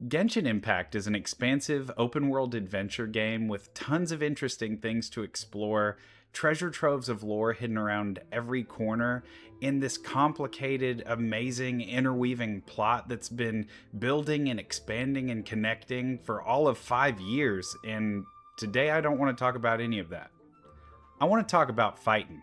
Genshin Impact is an expansive open world adventure game with tons of interesting things to explore, treasure troves of lore hidden around every corner, in this complicated, amazing, interweaving plot that's been building and expanding and connecting for all of 5 years. And today I don't want to talk about any of that. I want to talk about fighting.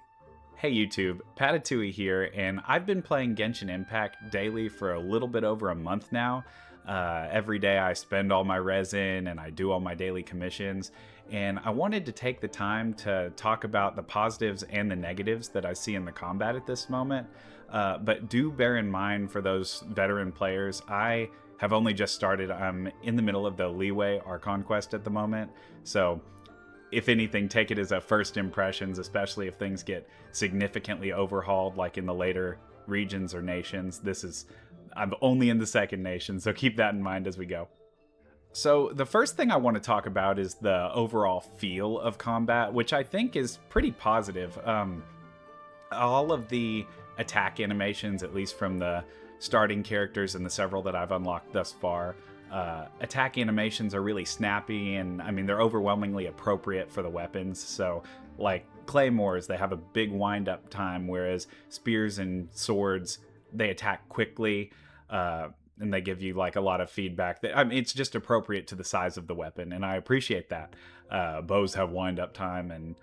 Hey YouTube, Patatouille here, and I've been playing Genshin Impact daily for a little bit over a month now. Every day I spend all my resin and I do all my daily commissions, and I wanted to take the time to talk about the positives and the negatives that I see in the combat at this moment. But do bear in mind, for those veteran players, I have only just started. I'm in the middle of the Leeway Archon quest at the moment, so if anything, take it as a first impressions, especially if things get significantly overhauled, like in the later regions or nations. I'm only in the second nation, so keep that in mind as we go. So the first thing I want to talk about is the overall feel of combat, which I think is pretty positive. All of the attack animations, at least from the starting characters and the several that I've unlocked thus far, attack animations are really snappy, and I mean they're overwhelmingly appropriate for the weapons. So like claymores, they have a big wind up time, whereas spears and swords, they attack quickly, and they give you like a lot of feedback. That, I mean, it's just appropriate to the size of the weapon, and I appreciate that. Bows have wind up time, and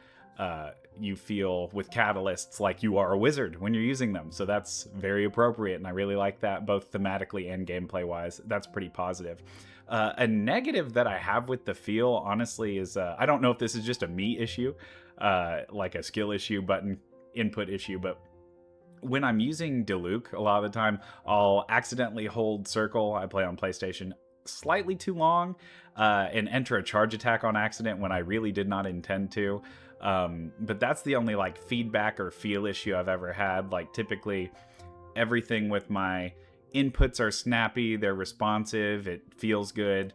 you feel with catalysts like you are a wizard when you're using them. So that's very appropriate, and I really like that, both thematically and gameplay wise. That's pretty positive. A negative that I have with the feel, honestly, is I don't know if this is just a me issue, like a skill issue, button input issue, but when I'm using Diluc, a lot of the time I'll accidentally hold circle. I play on PlayStation slightly too long, and enter a charge attack on accident when I really did not intend to. But that's the only like feedback or feel issue I've ever had. Like typically everything with my inputs are snappy, they're responsive, it feels good.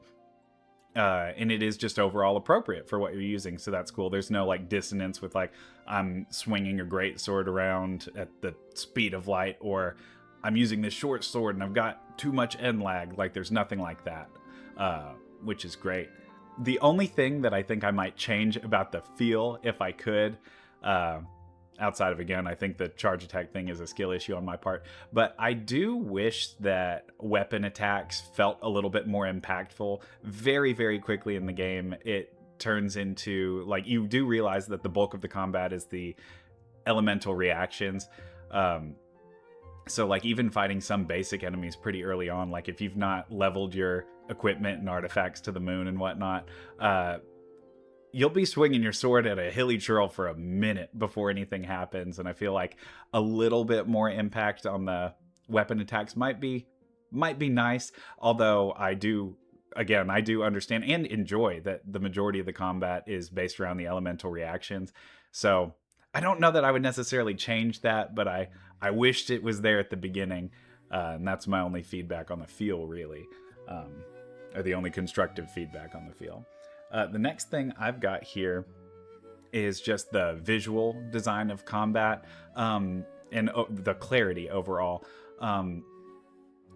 And it is just overall appropriate for what you're using, so that's cool. There's no like dissonance with like I'm swinging a great sword around at the speed of light, or I'm using this short sword and I've got too much end lag. Like there's nothing like that, which is great. The only thing that I think I might change about the feel, if I could, outside of, again, I think the charge attack thing is a skill issue on my part, but I do wish that weapon attacks felt a little bit more impactful. Very, very quickly in the game, it turns into, like, you do realize that the bulk of the combat is the elemental reactions. So, like, even fighting some basic enemies pretty early on, like, if you've not leveled your equipment and artifacts to the moon and whatnot, you'll be swinging your sword at a hilly churl for a minute before anything happens, and I feel like a little bit more impact on the weapon attacks might be nice. Although I do understand and enjoy that the majority of the combat is based around the elemental reactions. So I don't know that I would necessarily change that, but I wished it was there at the beginning, and that's my only feedback on the feel, really, or the only constructive feedback on the feel. The next thing I've got here is just the visual design of combat, and the clarity overall.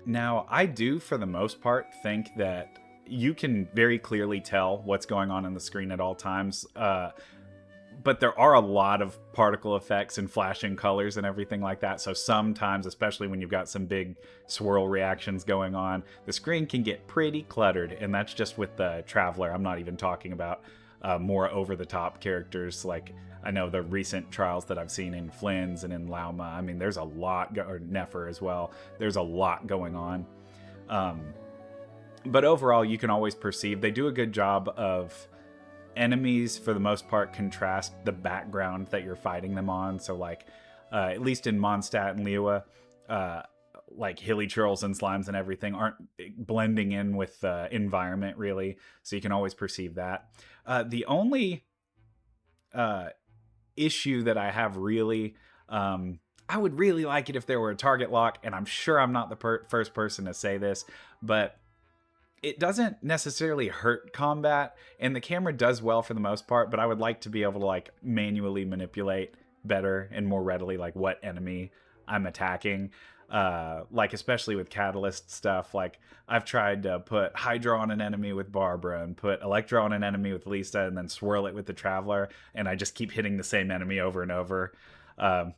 Now, I do, for the most part, think that you can very clearly tell what's going on the screen at all times, but there are a lot of particle effects and flashing colors and everything like that. So sometimes, especially when you've got some big swirl reactions going on, the screen can get pretty cluttered. And that's just with the Traveler. I'm not even talking about more over-the-top characters. Like, I know the recent trials that I've seen in Flynn's and in Lauma. I mean, there's a lot, or Nefer as well. There's a lot going on. But overall, you can always perceive. They do a good job of... Enemies, for the most part, contrast the background that you're fighting them on. So, like, at least in Mondstadt and Liyue, like hilly churls and slimes and everything aren't blending in with the environment, really. So you can always perceive that. The only issue that I have, really, I would really like it if there were a target lock, and I'm sure I'm not the first person to say this, but it doesn't necessarily hurt combat, and the camera does well for the most part, but I would like to be able to like manually manipulate better and more readily like what enemy I'm attacking. Like especially with catalyst stuff. Like I've tried to put Hydra on an enemy with Barbara and put Electra on an enemy with Lisa and then swirl it with the Traveler, and I just keep hitting the same enemy over and over. Um,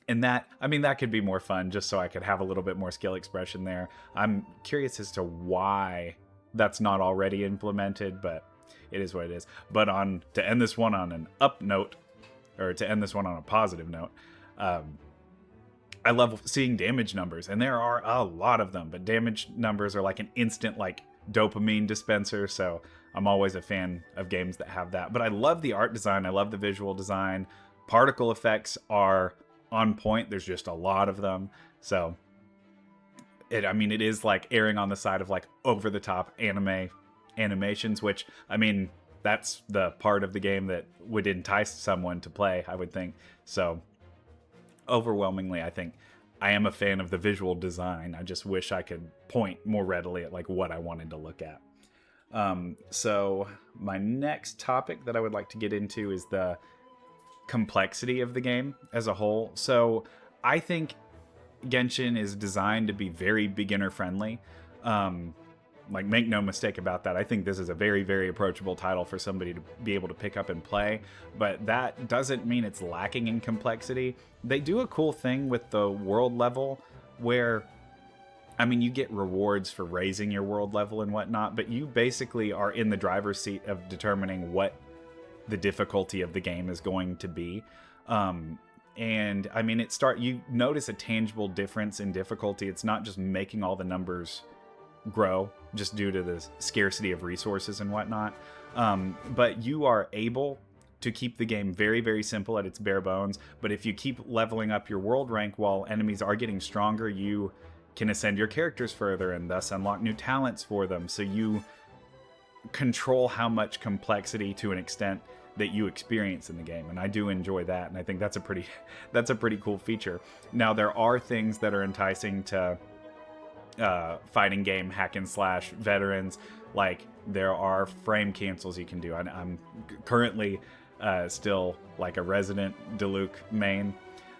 and that, I mean, that could be more fun just so I could have a little bit more skill expression there. I'm curious as to why that's not already implemented, but it is what it is. But on to end this one on an up note, or to end this one on a positive note, um, I love seeing damage numbers, and there are a lot of them. But damage numbers are like an instant like dopamine dispenser, so I'm always a fan of games that have that. But I love the art design. I love the visual design. Particle effects are on point. There's just a lot of them, so I mean, it is like erring on the side of like over the top animations, which I mean, that's the part of the game that would entice someone to play, I would think. So overwhelmingly, I think I am a fan of the visual design. I just wish I could point more readily at like what I wanted to look at. So my next topic that I would like to get into is the complexity of the game as a whole. So I think Genshin is designed to be very beginner friendly. Like, make no mistake about that. I think this is a very, very approachable title for somebody to be able to pick up and play, but that doesn't mean it's lacking in complexity. They do a cool thing with the world level where, I mean, you get rewards for raising your world level and whatnot, but you basically are in the driver's seat of determining what the difficulty of the game is going to be. And I mean, you notice a tangible difference in difficulty. It's not just making all the numbers grow just due to the scarcity of resources and whatnot. But you are able to keep the game very, very simple at its bare bones. But if you keep leveling up your world rank while enemies are getting stronger, you can ascend your characters further and thus unlock new talents for them. So you control how much complexity to an extent that you experience in the game, and I do enjoy that, and I think that's a pretty cool feature. Now, there are things that are enticing to fighting game hack and slash veterans. Like, there are frame cancels you can do. I'm currently still like a resident Diluc main,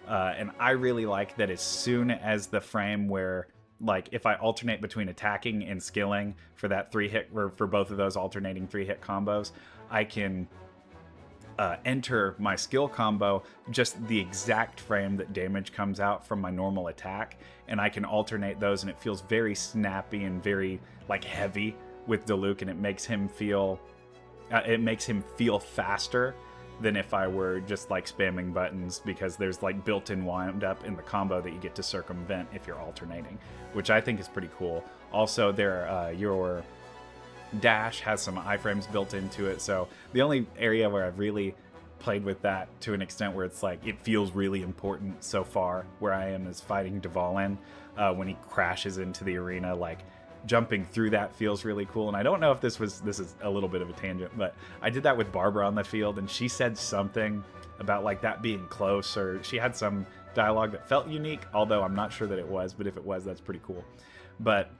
and I really like that as soon as the frame where, like, if I alternate between attacking and skilling for that 3-hit, or for both of those alternating 3-hit combos, I can enter my skill combo just the exact frame that damage comes out from my normal attack, and I can alternate those, and it feels very snappy and very like heavy with Diluc, and it makes him feel faster than if I were just like spamming buttons, because there's like built-in wind up in the combo that you get to circumvent if you're alternating, which I think is pretty cool. Also, your dash has some iframes built into it, so the only area where I've really played with that to an extent where it's like it feels really important so far where I am is fighting Dvalin when he crashes into the arena. Like, jumping through that feels really cool, and I don't know if this is a little bit of a tangent, but I did that with Barbara on the field, and she said something about like that being close, or she had some dialogue that felt unique, although I'm not sure that it was, but if it was, that's pretty cool. But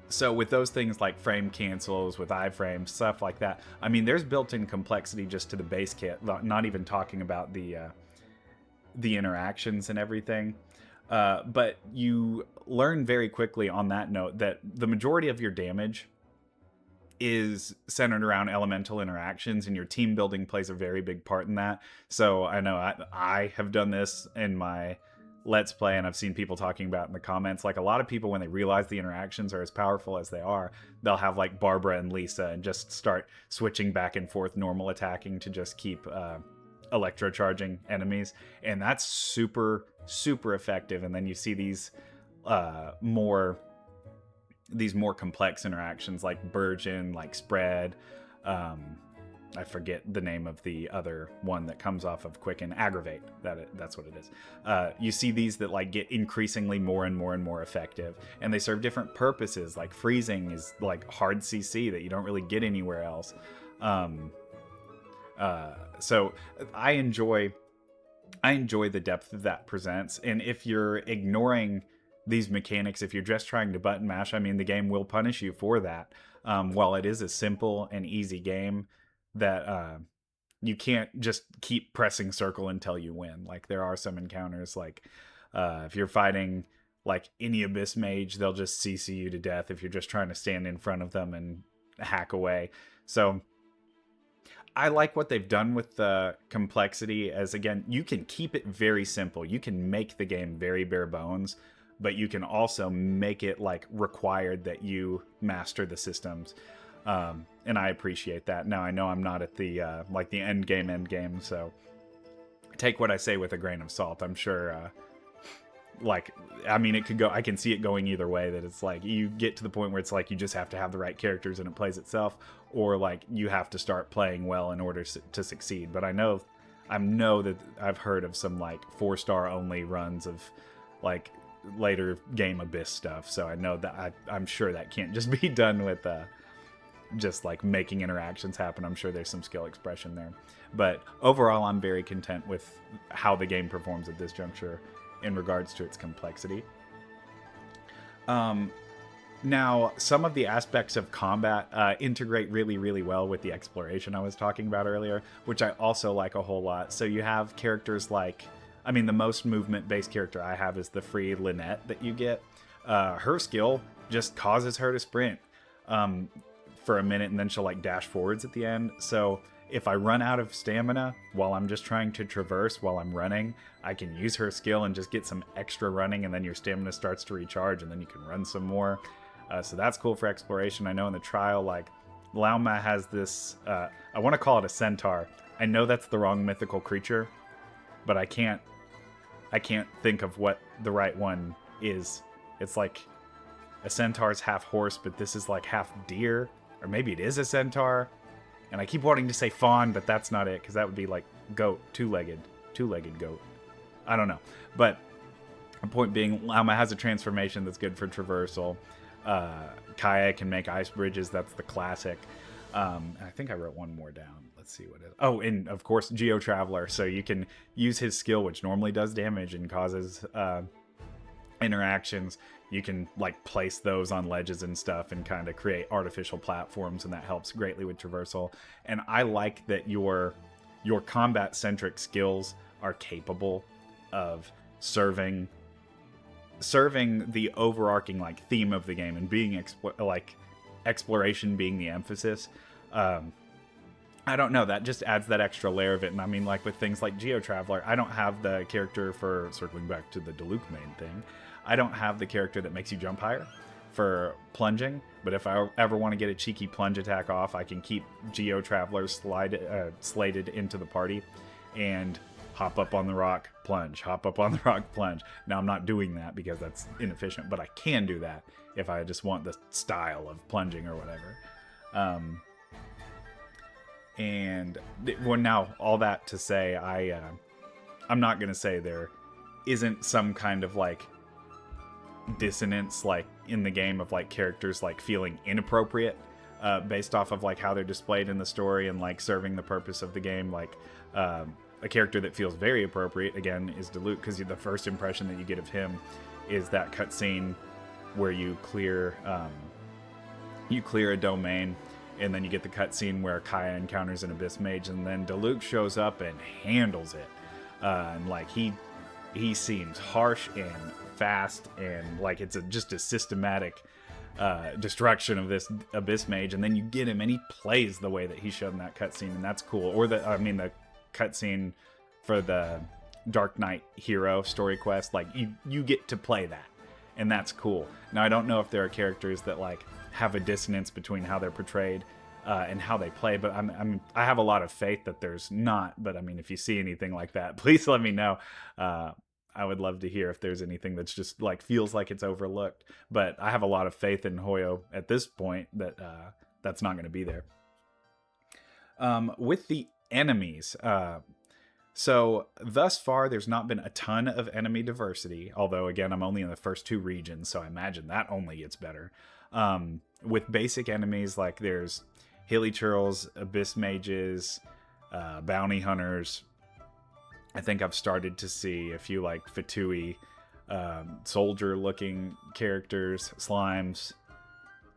so with those things like frame cancels, with iframes, stuff like that, I mean, there's built-in complexity just to the base kit, not even talking about the interactions and everything. But you learn very quickly on that note that the majority of your damage is centered around elemental interactions, and your team building plays a very big part in that. So I know I have done this in my Let's Play, and I've seen people talking about in the comments, like, a lot of people, when they realize the interactions are as powerful as they are, they'll have like Barbara and Lisa and just start switching back and forth normal attacking to just keep electrocharging enemies, and that's super, super effective. And then you see these more complex interactions like Burgeon, like Spread, I forget the name of the other one that comes off of Quicken, Aggravate. That's what it is. You see these that like get increasingly more and more and more effective, and they serve different purposes. Like freezing is like hard CC that you don't really get anywhere else. So I enjoy the depth that presents, and if you're ignoring these mechanics, if you're just trying to button mash, I mean, the game will punish you for that. While it is a simple and easy game, that you can't just keep pressing circle until you win. Like, there are some encounters, like if you're fighting like any Abyss Mage, they'll just CC you to death if you're just trying to stand in front of them and hack away. So I like what they've done with the complexity, as again, you can keep it very simple. You can make the game very bare bones, but you can also make it like required that you master the systems. And I appreciate that. Now I know I'm not at the like the end game, so take what I say with a grain of salt. I'm sure like, I mean, it could go, I can see it going either way, that it's like you get to the point where it's like you just have to have the right characters and it plays itself, or like you have to start playing well in order to succeed. But I know that I've heard of some like 4-star only runs of like later game Abyss stuff, so I know that I'm sure that can't just be done with just like making interactions happen. I'm sure there's some skill expression there, but overall I'm very content with how the game performs at this juncture in regards to its complexity. Now, some of the aspects of combat integrate really, really well with the exploration I was talking about earlier, which I also like a whole lot. So you have characters like, I mean, the most movement-based character I have is the free Lynette that you get. Her skill just causes her to sprint for a minute, and then she'll like dash forwards at the end. So if I run out of stamina while I'm just trying to traverse while I'm running, I can use her skill and just get some extra running, and then your stamina starts to recharge, and then you can run some more. So that's cool for exploration. I know in the trial, like, Lauma has this, I want to call it a centaur. I know that's the wrong mythical creature, but I can't think of what the right one is. It's like a centaur's half horse, but this is like half deer, or maybe it is a centaur. And I keep wanting to say fawn, but that's not it, because that would be like goat, two-legged goat. I don't know. But the point being, Lauma has a transformation that's good for traversal. Kaya can make ice bridges. That's the classic. And I think I wrote one more down. Let's see what it is. Oh, and of course, Geo Traveler. So you can use his skill, which normally does damage and causes interactions. You can like place those on ledges and stuff and kind of create artificial platforms, and that helps greatly with traversal. And I like that your combat centric skills are capable of serving the overarching like theme of the game, and being exploration being the emphasis. I don't know, that just adds that extra layer of it. And I mean, like with things like Geo Traveler, I don't have the character, for circling back to the Diluc main thing, I don't have the character that makes you jump higher for plunging, but if I ever want to get a cheeky plunge attack off, I can keep Geo Traveler slated into the party and hop up on the rock, plunge, hop up on the rock, plunge. Now, I'm not doing that because that's inefficient, but I can do that if I just want the style of plunging or whatever. And well, now all that to say, I'm not going to say there isn't some kind of like dissonance like in the game of like characters like feeling inappropriate based off of like how they're displayed in the story and like serving the purpose of the game. Like a character that feels very appropriate again is Diluc, because the first impression that you get of him is that cutscene where you clear a domain, and then you get the cutscene where Kaya encounters an Abyss Mage, and then Diluc shows up and handles it. And like he seems harsh and fast, and like it's just a systematic destruction of this Abyss Mage, and then you get him and he plays the way that he showed in that cutscene, and that's cool. Or the cutscene for the Dark Knight hero story quest, like you get to play that, and that's cool. Now, I don't know if there are characters that like have a dissonance between how they're portrayed and how they play, but I have a lot of faith that there's not. But I mean, if you see anything like that, please let me know. I would love to hear if there's anything that's just like feels like it's overlooked. But I have a lot of faith in Hoyo at this point that that's not going to be there. With the enemies, so thus far there's not been a ton of enemy diversity, although again I'm only in the first 2 regions, so I imagine that only gets better. With basic enemies, like there's hilly churls, abyss mages, bounty hunters. I think I've started to see a few like Fatui soldier looking characters, slimes.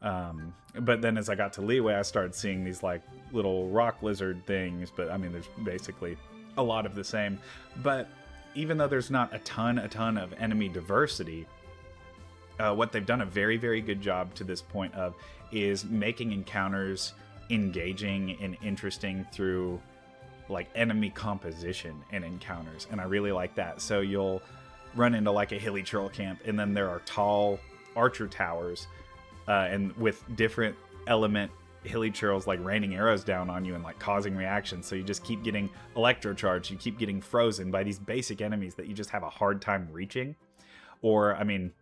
But then as I got to Leeway, I started seeing these like little rock lizard things, but I mean, there's basically a lot of the same. But even though there's not a ton of enemy diversity, what they've done a very, very good job to this point of is making encounters engaging and interesting through like enemy composition and encounters, and I really like that. So you'll run into like a hilly troll camp, and then there are tall archer towers, and with different element hilly churls like raining arrows down on you and like causing reactions. So you just keep getting electrocharged, you keep getting frozen by these basic enemies that you just have a hard time reaching. Or I mean,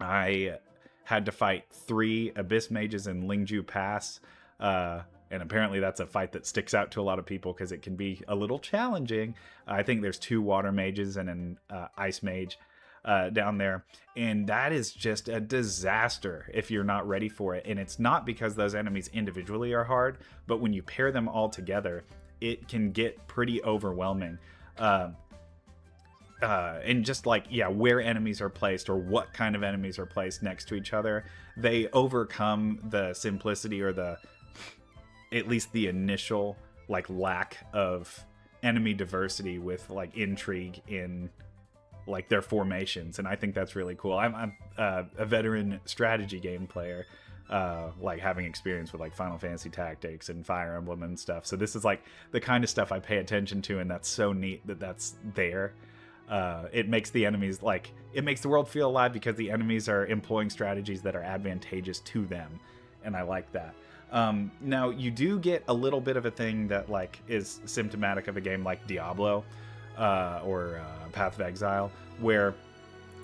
I had to fight 3 abyss mages in Lingju Pass, and apparently that's a fight that sticks out to a lot of people because it can be a little challenging. I think there's 2 water mages and an ice mage down there, and that is just a disaster if you're not ready for it. And it's not because those enemies individually are hard, but when you pair them all together, it can get pretty overwhelming. And just like, yeah, where enemies are placed or what kind of enemies are placed next to each other, they overcome the simplicity or the, at least the initial like lack of enemy diversity with like intrigue in like their formations. And I think that's really cool. I'm a veteran strategy game player, like having experience with like Final Fantasy Tactics and Fire Emblem and stuff. So this is like the kind of stuff I pay attention to, and that's so neat that that's there. It makes the enemies like, it makes the world feel alive because the enemies are employing strategies that are advantageous to them, and I like that. Now you do get a little bit of a thing that like is symptomatic of a game like Diablo, or Path of Exile, where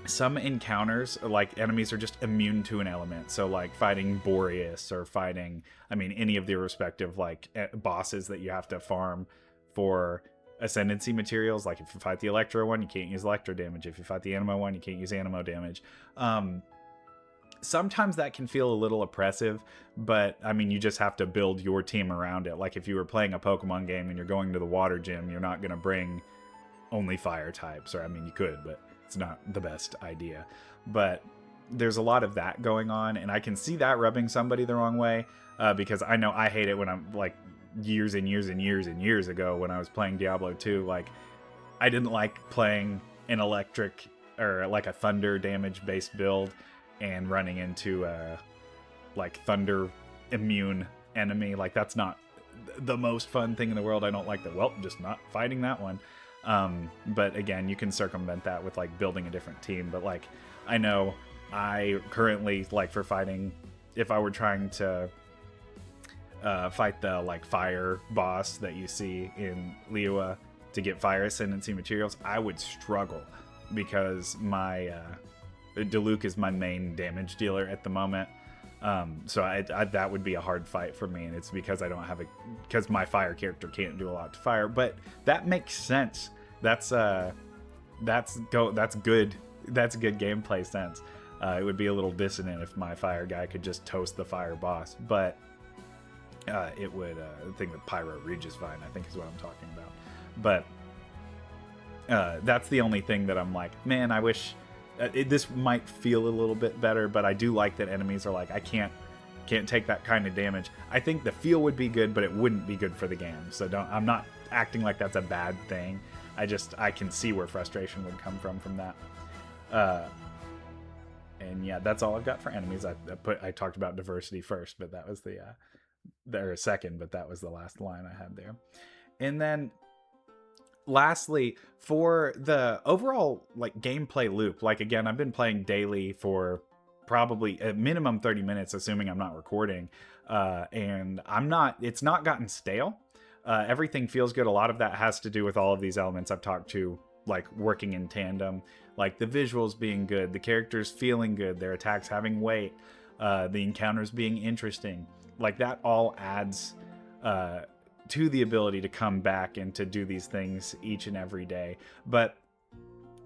some encounters, like enemies are just immune to an element. So like fighting Boreas or fighting, I mean, any of the respective like bosses that you have to farm for ascendancy materials. Like if you fight the Electro one, you can't use Electro damage. If you fight the Anemo one, you can't use Anemo damage. Sometimes that can feel a little oppressive, but I mean, you just have to build your team around it. Like if you were playing a Pokemon game and you're going to the water gym, you're not going to bring only fire types, or I mean, you could, but it's not the best idea. But there's a lot of that going on, and I can see that rubbing somebody the wrong way, because I know I hate it when I'm like years and years and years and years ago when I was playing Diablo 2. Like I didn't like playing an electric or like a thunder damage based build and running into a like thunder immune enemy. Like that's not the most fun thing in the world. I don't like that. Well, just not fighting that one. But again, you can circumvent that with like building a different team. But like, I know I currently, like for fighting, if I were trying to fight the like fire boss that you see in Liyue to get fire ascendancy materials, I would struggle because my Diluc is my main damage dealer at the moment. So I that would be a hard fight for me, and it's because I don't have because my fire character can't do a lot to fire. But that makes sense. That's good. That's good gameplay sense. It would be a little dissonant if my fire guy could just toast the fire boss, but it would. The thing with Pyro Ridge is fine, I think, is what I'm talking about. But that's the only thing that I'm like, man, I wish. This might feel a little bit better, but I do like that enemies are like, I can't take that kind of damage. I think the feel would be good, but it wouldn't be good for the game. So I'm not acting like that's a bad thing. I can see where frustration would come from that. And yeah, that's all I've got for enemies. I talked about diversity first, but that was or second, but that was the last line I had there. And then lastly, for the overall like gameplay loop, like again, I've been playing daily for probably a minimum 30 minutes, assuming I'm not recording, and it's not gotten stale. Everything feels good. A lot of that has to do with all of these elements I've talked to, like working in tandem, like the visuals being good, the characters feeling good, their attacks having weight, the encounters being interesting. Like that all adds to the ability to come back and to do these things each and every day. But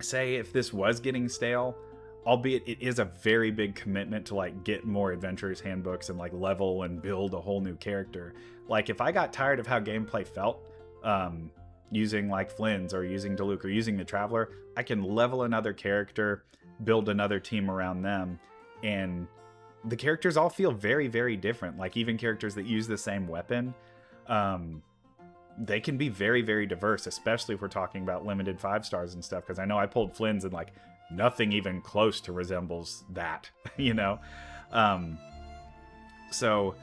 say if this was getting stale, albeit it is a very big commitment to like get more adventurers handbooks and like level and build a whole new character. Like if I got tired of how gameplay felt, using like Flynn's or using Diluc or using the Traveler, I can level another character, build another team around them, and the characters all feel very, very different. Like even characters that use the same weapon, they can be very, very diverse, especially if we're talking about limited 5 stars and stuff. Because I know I pulled Flynn's and like nothing even close to resembles that, you know? So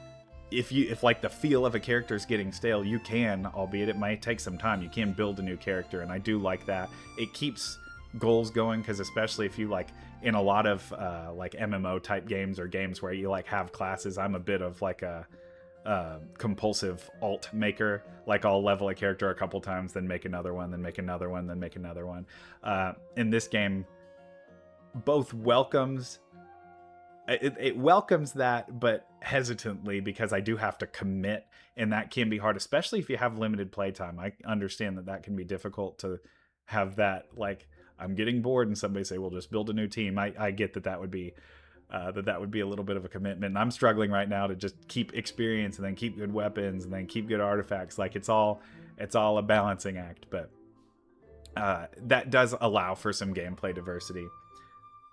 if like the feel of a character is getting stale, you can, albeit it might take some time, you can build a new character, and I do like that. It keeps goals going, because especially if you like in a lot of like MMO type games or games where you like have classes, I'm a bit of like a compulsive alt maker. Like I'll level a character a couple times, then make another one, then make another one, then make another one. In this game, both welcomes it welcomes that, but hesitantly, because I do have to commit, and that can be hard, especially if you have limited playtime. I understand that that can be difficult to have that, like, I'm getting bored and somebody say, well, just build a new team. I get that would be that would be a little bit of a commitment, and I'm struggling right now to just keep experience and then keep good weapons and then keep good artifacts. Like it's all a balancing act, but that does allow for some gameplay diversity,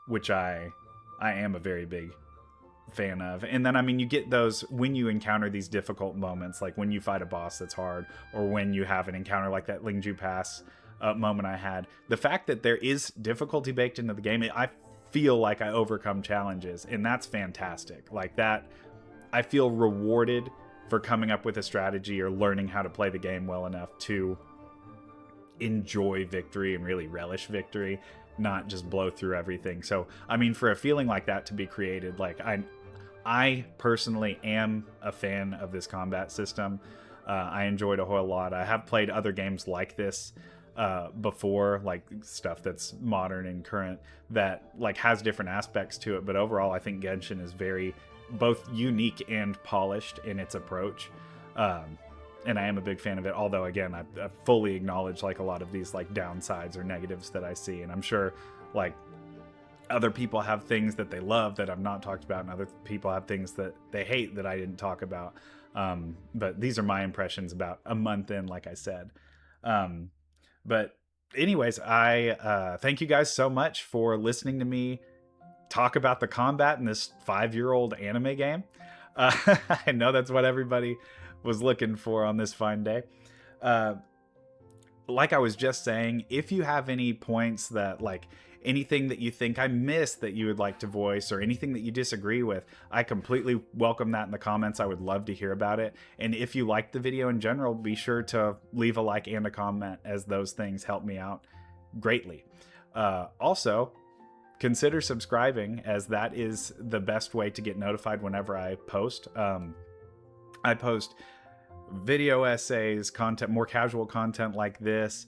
which I am a very big fan of. And then, I mean, you get those when you encounter these difficult moments, like when you fight a boss that's hard, or when you have an encounter like that Lingju Pass moment I had. The fact that there is difficulty baked into the game, I feel like I overcome challenges, and that's fantastic. Like that, I feel rewarded for coming up with a strategy or learning how to play the game well enough to enjoy victory and really relish victory, not just blow through everything. So, I mean, for a feeling like that to be created, like I personally am a fan of this combat system. I enjoyed a whole lot. I have played other games like this before, like stuff that's modern and current that like has different aspects to it. But overall, I think Genshin is very both unique and polished in its approach. And I am a big fan of it. Although, again, I fully acknowledge like a lot of these like downsides or negatives that I see. And I'm sure like other people have things that they love that I've not talked about, and other people have things that they hate that I didn't talk about. But these are my impressions about a month in, like I said. But anyways, I thank you guys so much for listening to me talk about the combat in this 5-year-old anime game. I know that's what everybody was looking for on this fine day. Like I was just saying, if you have any points that like anything that you think I missed that you would like to voice, or anything that you disagree with, I completely welcome that in the comments. I would love to hear about it. And if you liked the video in general, be sure to leave a like and a comment, as those things help me out greatly. Also, consider subscribing, as that is the best way to get notified whenever I post. I post video essays, content, more casual content like this,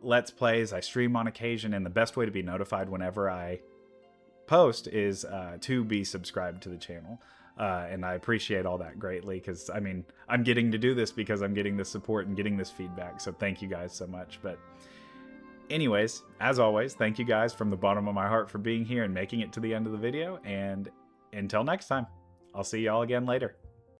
Let's Plays. I stream on occasion, and the best way to be notified whenever I post is to be subscribed to the channel. And I appreciate all that greatly, because, I mean, I'm getting to do this because I'm getting this support and getting this feedback, so thank you guys so much. But anyways, as always, thank you guys from the bottom of my heart for being here and making it to the end of the video, and until next time, I'll see y'all again later.